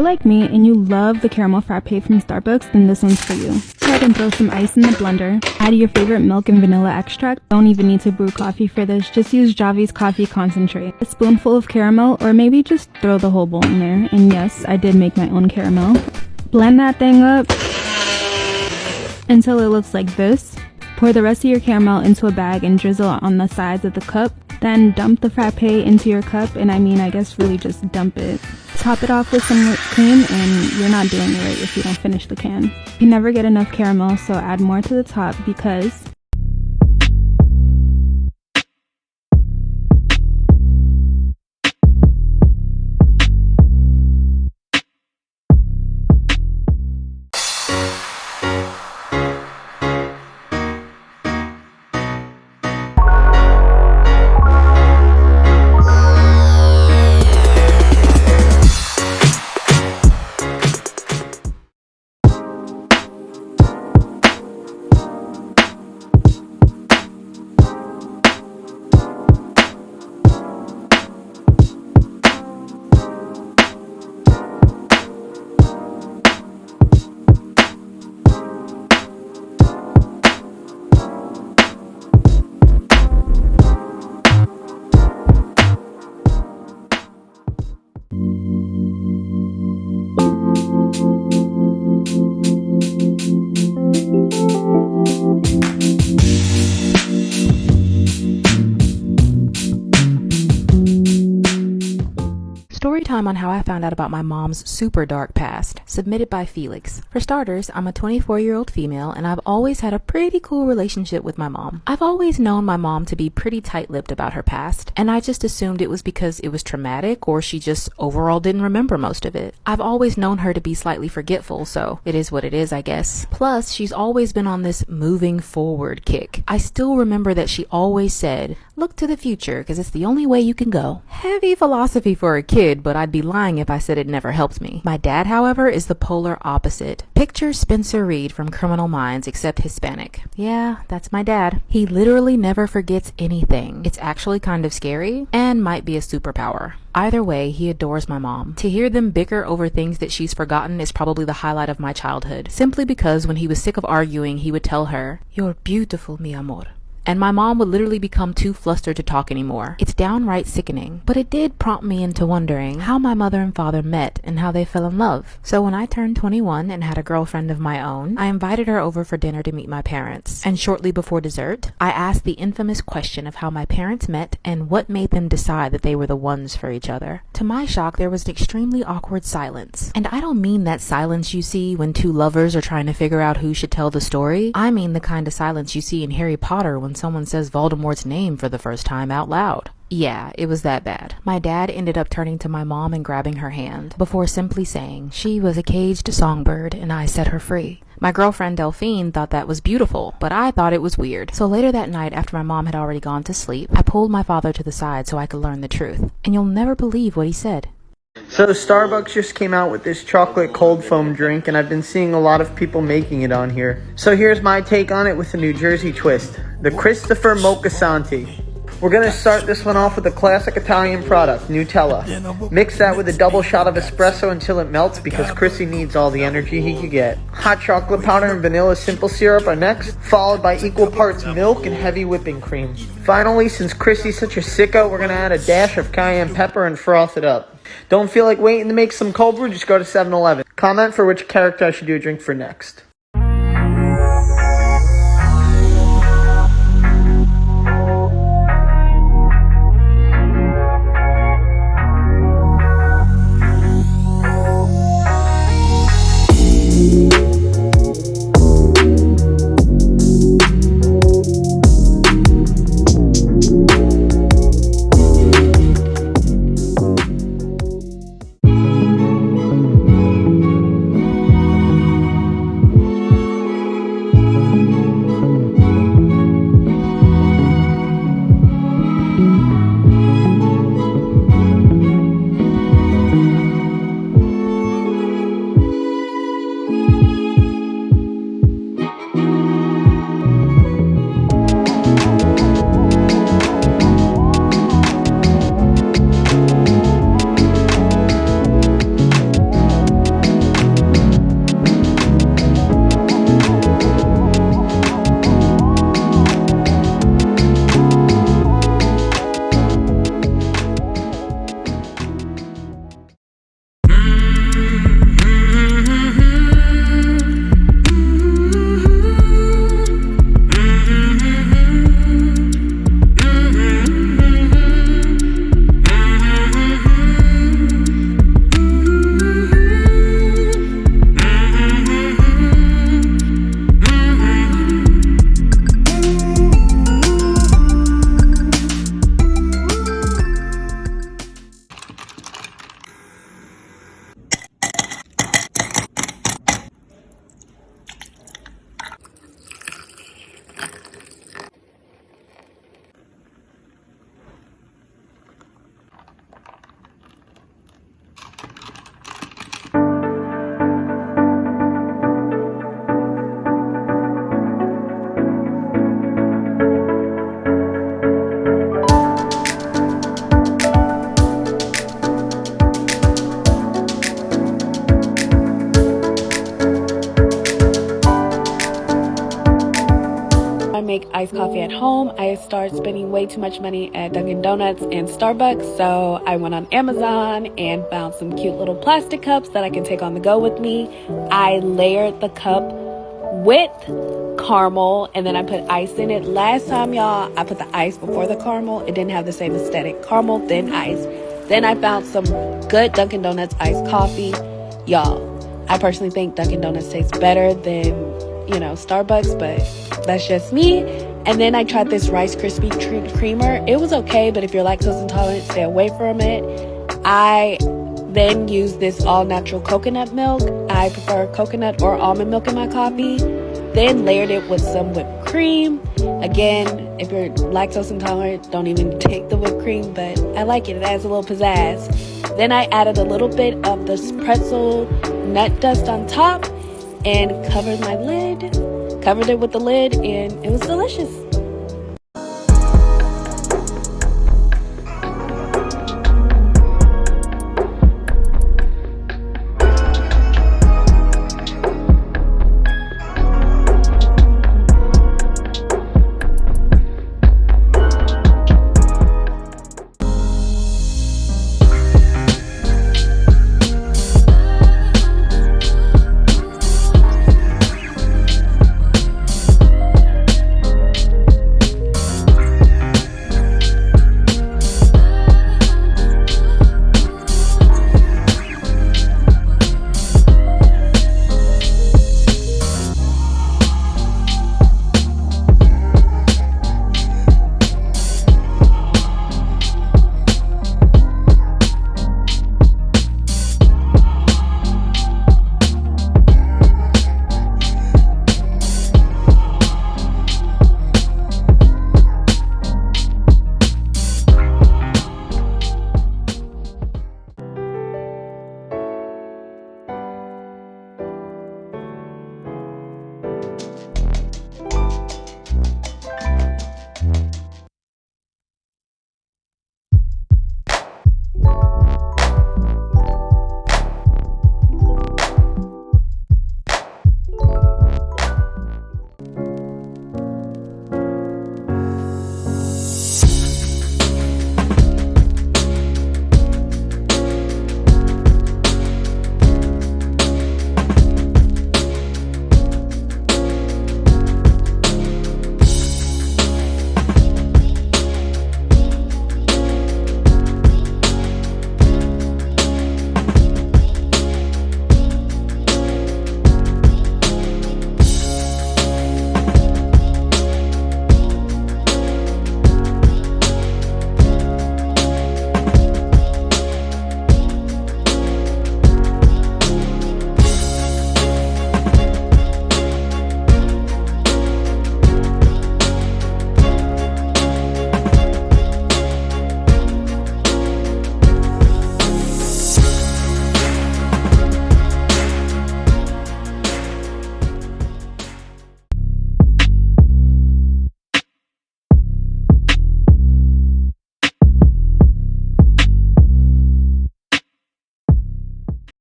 like me and you love the caramel frappe from Starbucks, then this one's for you. Go ahead and throw some ice in the blender. Add your favorite milk and vanilla extract. Don't even need to brew coffee for this. Just use Javi's coffee concentrate. A spoonful of caramel, or maybe just throw the whole bowl in there. And yes, I did make my own caramel. Blend that thing up until it looks like this. Pour the rest of your caramel into a bag and drizzle on the sides of the cup. Then dump the frappe into your cup, and I guess really just dump it. Top it off with some whipped cream, and you're not doing it right if you don't finish the can. You can never get enough caramel, so add more to the top because Story time on how I found out about my mom's super dark past, submitted by Felix. For starters, I'm a 24-year-old female and I've always had a pretty cool relationship with my mom. I've always known my mom to be pretty tight-lipped about her past, and I just assumed it was because it was traumatic or she just overall didn't remember most of it. I've always known her to be slightly forgetful, so it is what it is, I guess. Plus, she's always been on this moving forward kick. I still remember that she always said, "Look to the future, because it's the only way you can go." Heavy philosophy for a kid, but I'd be lying if I said it never helped me. My dad, however, is the polar opposite. Picture Spencer Reed from Criminal Minds, except Hispanic. Yeah, that's my dad. He literally never forgets anything. It's actually kind of scary and might be a superpower. Either way, he adores my mom. To hear them bicker over things that she's forgotten is probably the highlight of my childhood, simply because when he was sick of arguing, he would tell her, "You're beautiful, mi amor." And my mom would literally become too flustered to talk anymore. It's downright sickening. But it did prompt me into wondering how my mother and father met and how they fell in love. So when I turned 21 and had a girlfriend of my own, I invited her over for dinner to meet my parents. And shortly before dessert, I asked the infamous question of how my parents met and what made them decide that they were the ones for each other. To my shock, there was an extremely awkward silence. And I don't mean that silence you see when two lovers are trying to figure out who should tell the story. I mean the kind of silence you see in Harry Potter when someone says Voldemort's name for the first time out loud. Yeah, it was that bad. My dad ended up turning to my mom and grabbing her hand, before simply saying, "She was a caged songbird and I set her free." My girlfriend Delphine thought that was beautiful, but I thought it was weird. So later that night, after my mom had already gone to sleep, I pulled my father to the side so I could learn the truth. And you'll never believe what he said. So Starbucks just came out with this chocolate cold foam drink, and I've been seeing a lot of people making it on here. So here's my take on it with a New Jersey twist. The Christopher Mocha Santi. We're going to start this one off with a classic Italian product, Nutella. Mix that with a double shot of espresso until it melts because Chrissy needs all the energy he could get. Hot chocolate powder and vanilla simple syrup are next, followed by equal parts milk and heavy whipping cream. Finally, since Chrissy's such a sicko, we're going to add a dash of cayenne pepper and froth it up. Don't feel like waiting to make some cold brew? Just go to 7-Eleven. Comment for which character I should do a drink for next. iced coffee at home, I started spending way too much money at Dunkin' Donuts and Starbucks. So I went on Amazon and found some cute little plastic cups that I can take on the go with me. I layered the cup with caramel and then I put ice in it. Last time, y'all, I put the ice before the caramel. It didn't have the same aesthetic. Caramel, then ice. Then I found some good Dunkin' Donuts iced coffee. Y'all, I personally think Dunkin' Donuts tastes better than, Starbucks, but that's just me. And then I tried this Rice Krispie treat creamer. It was okay, but if you're lactose intolerant, stay away from it. I then used this all-natural coconut milk. I prefer coconut or almond milk in my coffee. Then layered it with some whipped cream. Again, if you're lactose intolerant, don't even take the whipped cream, but I like it. It adds a little pizzazz. Then I added a little bit of this pretzel nut dust on top and covered it with the lid, and it was delicious.